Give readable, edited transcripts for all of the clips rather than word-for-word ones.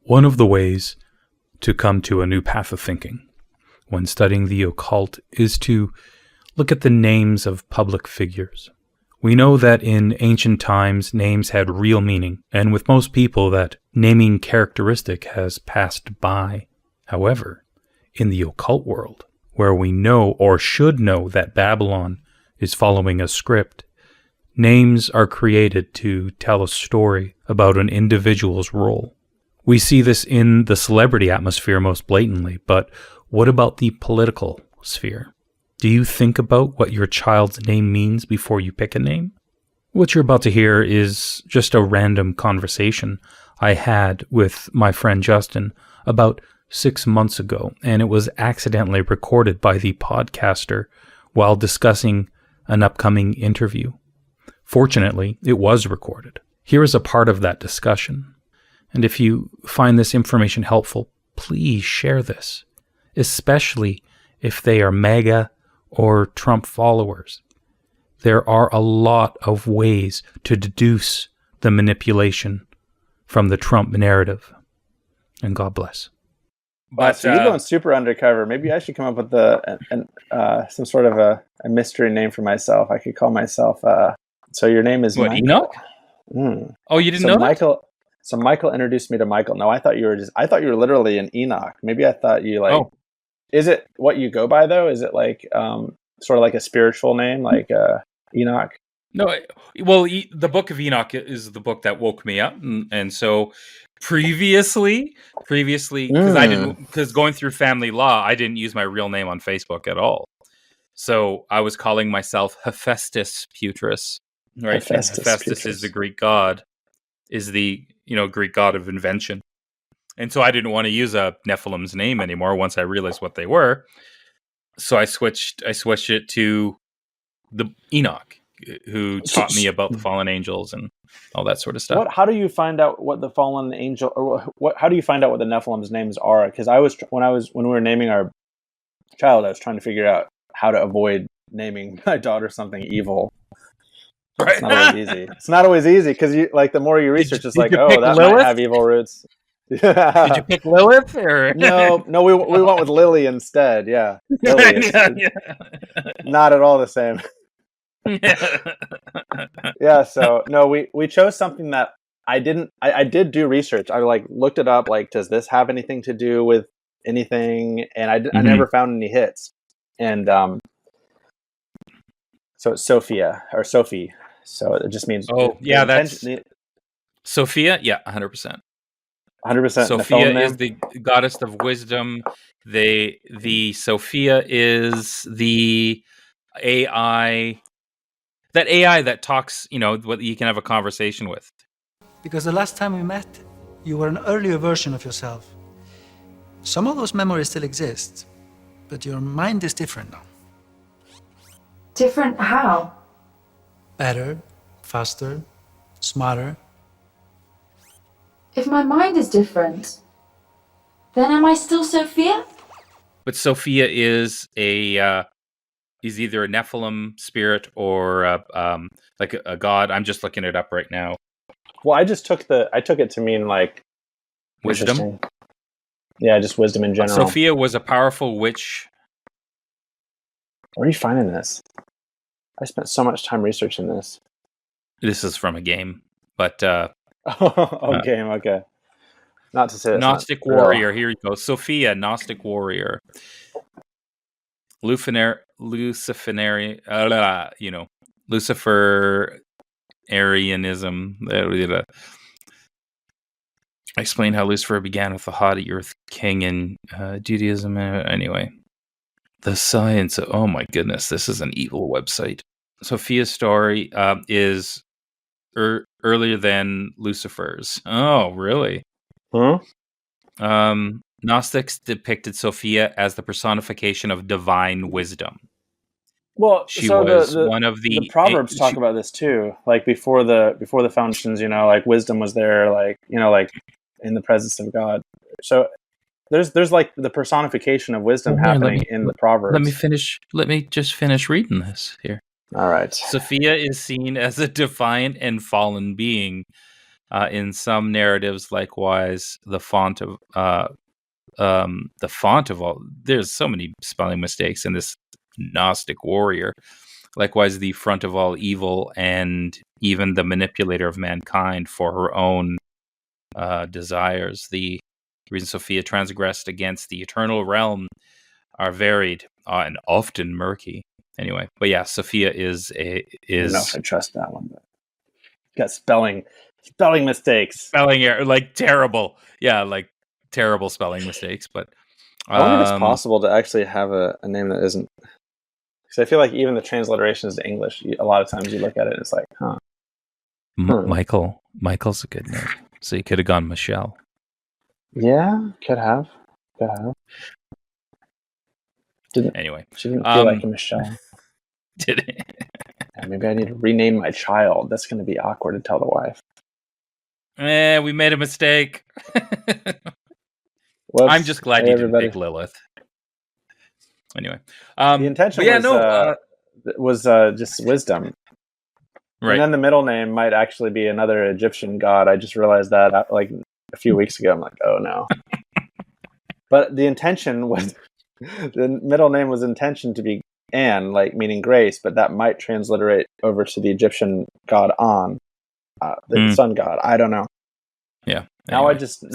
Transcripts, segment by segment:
One of the ways to come to a new path of thinking when studying the occult is to look at the names of public figures. We know that in ancient times, names had real meaning, and with most people, that naming characteristic has passed by. However, in the occult world, where we know or should know that Babylon is following a script, names are created to tell a story about an individual's role. We see this in the celebrity atmosphere most blatantly, but what about the political sphere? Do you think about what your child's name means before you pick a name? What you're about to hear is just a random conversation I had with my friend Justin about 6 months ago, and it was accidentally recorded by the podcaster while discussing an upcoming interview. Fortunately, it was recorded. Here is a part of that discussion. And if you find this information helpful, please share this, especially if they are MAGA or Trump followers. There are a lot of ways to deduce the manipulation from the Trump narrative. And God bless. But so you're going super undercover. Maybe I should come up with some sort of a mystery name for myself. I could call myself. So your name is Michael. Enoch? Oh, you didn't know Michael. That? So Michael introduced me to Michael. No, I thought you were literally an Enoch. Maybe I thought you like. Oh. Is it what you go by though? Is it like sort of like a spiritual name, like Enoch? No, well, the Book of Enoch is the book that woke me up, and so previously, because going through family law, I didn't use my real name on Facebook at all. So I was calling myself Hephaestus Putris. Right, Hephaestus is the Greek god, is the Greek god of invention, and so I didn't want to use a Nephilim's name anymore once I realized what they were. So I switched it to the Enoch, who taught me about the fallen angels and all that sort of stuff. How do you find out what the fallen angel, or how do you find out what the Nephilim's names are? Because when we were naming our child, I was trying to figure out how to avoid naming my daughter something evil. Right. It's not always easy. It's not always easy because the more you research, it's like, oh, that Lilith? Might have evil roots. Did you pick Lilith or no? We went with Lily instead. Yeah, Lily yeah. Not at all the same. Yeah. So no, we chose something that I didn't. I did do research. I looked it up. Does this have anything to do with anything? And I never found any hits. And so it's Sophia or Sophie. So it just means that's Sophia. Yeah, 100%. 100%. Sophia is the goddess of wisdom. The Sophia is the AI. That AI that talks, what you can have a conversation with. Because the last time we met, you were an earlier version of yourself. Some of those memories still exist, but your mind is different now. Different how? Better, faster, smarter. If my mind is different, then am I still Sophia? But Sophia is is either a Nephilim spirit or a god. I'm just looking it up right now. Well, I took it to mean wisdom. Yeah, just wisdom in general. Sophia was a powerful witch. Where are you finding this? I spent so much time researching this. This is from a game, but game. Okay. Not to say Gnostic warrior. Here you go. Sophia, Gnostic warrior. Luciferianism. I explained how Lucifer began with the haughty earth king in Judaism. Anyway, the science. Oh my goodness, this is an evil website. Sophia's story is earlier than Lucifer's. Oh, really? Huh? Gnostics depicted Sophia as the personification of divine wisdom. Well, she was one of the Proverbs talk about this too. Before the foundations, wisdom was there, in the presence of God. So there's the personification of wisdom happening in the Proverbs. Let me just finish reading this here. All right. Sophia is seen as a defiant and fallen being In some narratives, likewise, the font of all. There's so many spelling mistakes in this Gnostic warrior. Likewise, the front of all evil, and even the manipulator of mankind for her own desires. The reason Sophia transgressed against the eternal realm are varied and often murky. Anyway, but yeah, Sophia is I don't know if I trust that one, but got spelling mistakes. error, like terrible. Yeah, like terrible spelling mistakes. But I wonder if it's possible to actually have a name that isn't. Because I feel like even the transliterations to English, a lot of times you look at it and it's like, huh. Michael's a good name. So you could have gone Michelle. Yeah, could have. Anyway, She didn't feel like a Michelle. Did it? Yeah, maybe I need to rename my child. That's going to be awkward to tell the wife. We made a mistake. Whoops. I'm just glad you didn't pick Lilith. Anyway, the intention was just wisdom. Right. And then the middle name might actually be another Egyptian god. I just realized that like a few weeks ago. I'm like, oh no. But the intention was, the middle name was intentioned to be An, like meaning grace, but that might transliterate over to the Egyptian god An, the sun god. I don't know. Yeah. Now I just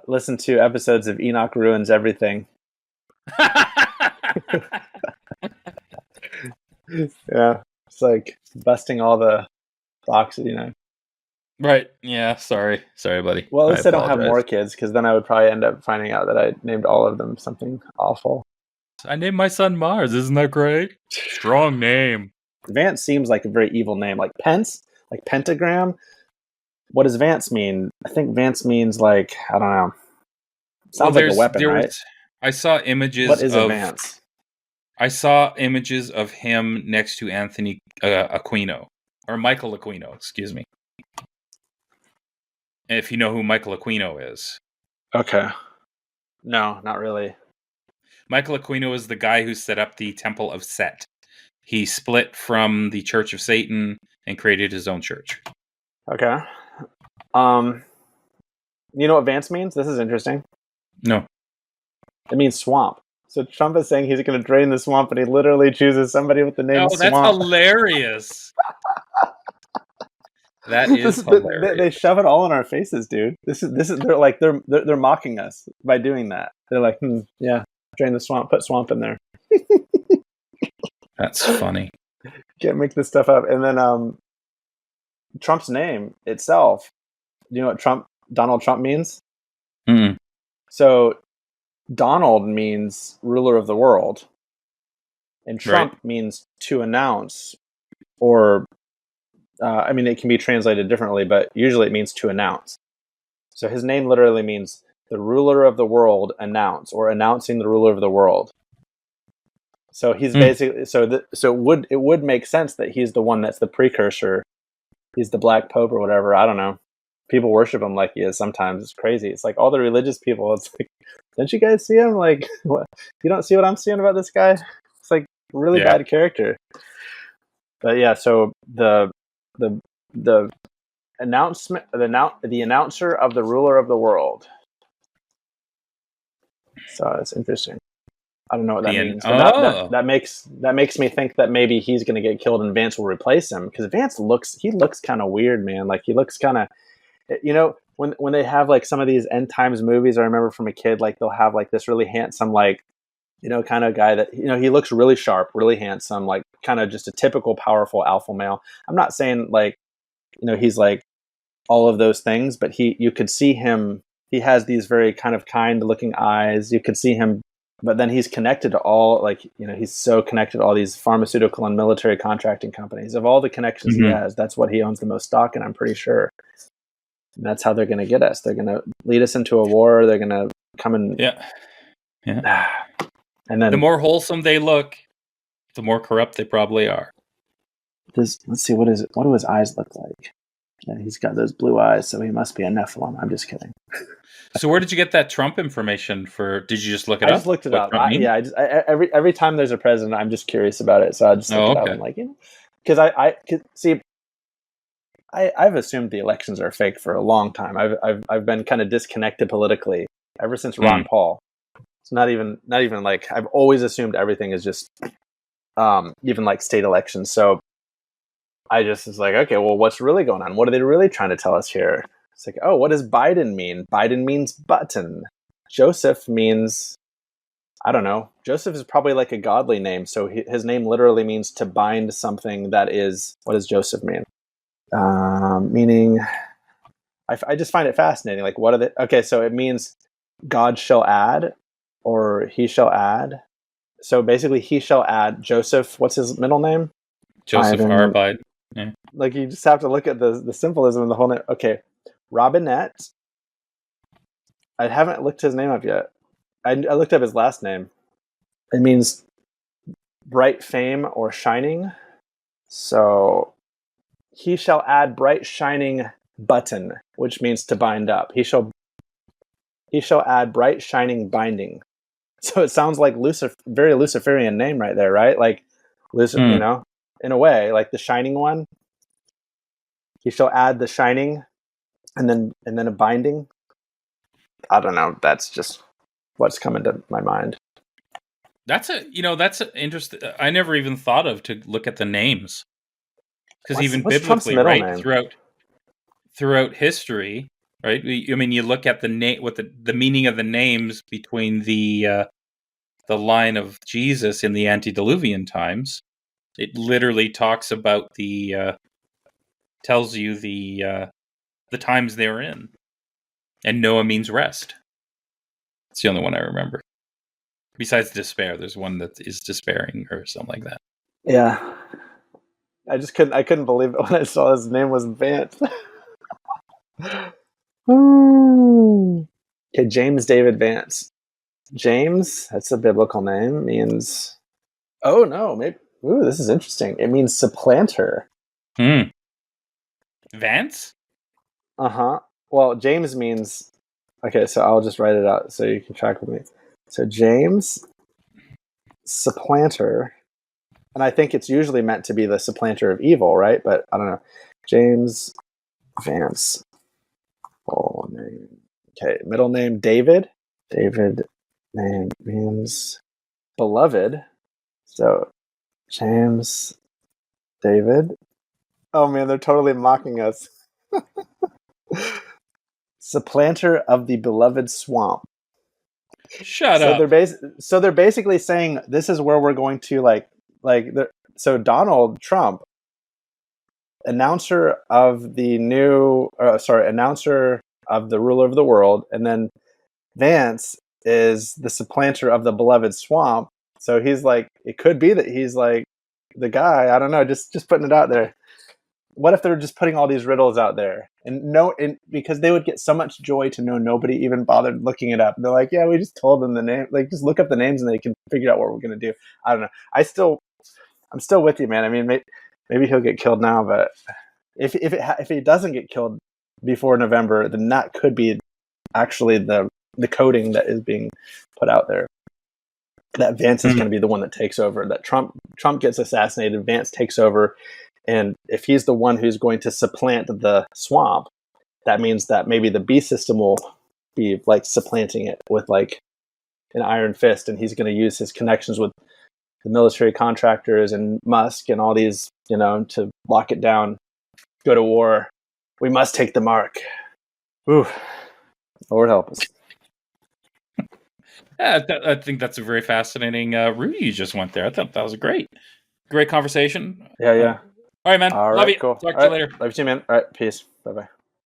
listen to episodes of Enoch Ruins Everything. Yeah, it's like busting all the boxes, Right. Yeah. Sorry, buddy. Well, at least I don't have more kids, because then I would probably end up finding out that I named all of them something awful. I named my son Mars. Isn't that great? Strong name. Vance seems like a very evil name, like Pence, like pentagram. What does Vance mean? I think Vance means like, I don't know. Sounds like a weapon, right? I saw images. What is a Vance? I saw images of him next to Anthony Aquino, or Michael Aquino, excuse me. If you know who Michael Aquino is. Okay. No, not really. Michael Aquino is the guy who set up the Temple of Set. He split from the Church of Satan and created his own church. Okay. You know what Vance means? This is interesting. No. It means swamp. So Trump is saying he's going to drain the swamp, and he literally chooses somebody with the name Swamp. Oh, that's hilarious. That is hilarious. They shove it all in our faces, dude. This is they're mocking us by doing that. They're like, yeah, drain the swamp, put swamp in there. That's funny. Can't make this stuff up. And then Trump's name itself. Do you know what Donald Trump means? Mm. So Donald means ruler of the world, and Trump means to announce, or it can be translated differently, but usually it means to announce. So his name literally means the ruler of the world announce, or announcing the ruler of the world. So he's basically it would make sense that he's the one that's the precursor. He's the Black Pope or whatever. I don't know. People worship him like he is sometimes. It's crazy. It's like all the religious people. It's like, don't you guys see him? Like, what? You don't see what I'm seeing about this guy? It's like really bad character. But yeah, so the announcement, the announcer of the ruler of the world. So it's interesting. I don't know what that means. But that makes me think that maybe he's going to get killed and Vance will replace him, because Vance looks kind of weird, man. Like he looks kind of, when they have like some of these end times movies, I remember from a kid, like they'll have like this really handsome, like, kind of guy that, he looks really sharp, really handsome, like kind of just a typical powerful alpha male. I'm not saying like, he's like all of those things, but you could see him, he has these very kind of kind looking eyes. You could see him, but then he's connected to all, like, he's so connected to all these pharmaceutical and military contracting companies. Of all the connections he has, that's what he owns the most stock in, I'm pretty sure. And that's how they're going to get us. They're going to lead us into a war. They're going to come and... Yeah. And then... The more wholesome they look, the more corrupt they probably are. Let's see, what do his eyes look like? Yeah, he's got those blue eyes, so he must be a Nephilim. I'm just kidding. So where did you get that Trump information for? Did you just look it up? I just looked it up. Every time there's a president, I'm just curious about it. So I just look it up and like, because I see, I've assumed the elections are fake for a long time. I've been kind of disconnected politically ever since Ron Paul. It's not even like I've always assumed everything is just even like state elections. So I just was like, okay, well, what's really going on? What are they really trying to tell us here? It's like, oh, what does Biden mean? Biden means button. Joseph means, I don't know. Joseph is probably like a godly name. So his name literally means to bind something that is, what does Joseph mean? Meaning, I just find it fascinating. Like, what are they? Okay, so it means God shall add, or he shall add. So basically, he shall add Joseph. What's his middle name? Joseph R. Biden. Yeah. Like, you just have to look at the symbolism of the whole name. Okay, Robinette. I haven't looked his name up yet. I looked up his last name. It means bright fame or shining. So he shall add bright shining button, which means to bind up. He shall add bright shining binding. So it sounds like very Luciferian name right there, right? Like Lucifer, you know, in a way, like the shining one. He shall add the shining, and then a binding. I don't know. That's just what's coming to my mind. That's interesting. I never even thought of to look at the names, because even biblically, right, throughout history, right? I mean, you look at the name, what the meaning of the names between the line of Jesus in the antediluvian times. It literally talks about tells you the times they're in, and Noah means rest. It's the only one I remember. Besides despair, there's one that is despairing or something like that. Yeah, I couldn't believe it when I saw his name was Vance. Okay, James David Vance. James, that's a biblical name, means. Oh no, maybe. Ooh, this is interesting. It means supplanter. Vance? Uh-huh. Well, James means. Okay, so I'll just write it out so you can track with me. So James, supplanter, and I think it's usually meant to be the supplanter of evil, right? But I don't know. James Vance. Full name. Okay, middle name David. David name means beloved. So James David. Oh man, they're totally mocking us. Supplanter of the beloved swamp. Shut up. So they're basically saying this is where we're going to so Donald Trump, announcer of the ruler of the world, and then Vance is the supplanter of the beloved swamp. So he's like, it could be that he's like the guy. I don't know. Just putting it out there. What if they're just putting all these riddles out there because they would get so much joy to know nobody even bothered looking it up. They're like, yeah, we just told them the name. Like, just look up the names and they can figure out what we're going to do. I don't know. I'm still with you, man. I mean, maybe he'll get killed now, but if he doesn't get killed before November, then that could be actually the coding that is being put out there. That Vance is going to be the one that takes over. That Trump gets assassinated, Vance takes over. And if he's the one who's going to supplant the swamp, that means that maybe the B system will be like supplanting it with like an iron fist, and he's going to use his connections with the military contractors and Musk and all these, to lock it down, go to war. We must take the mark. Ooh, Lord help us. I think that's a very fascinating route you just went there. I thought that was a great conversation. Yeah. All right, man. All Love right, you. cool. Talk to you later. Love you too, man. All right, peace. Bye-bye.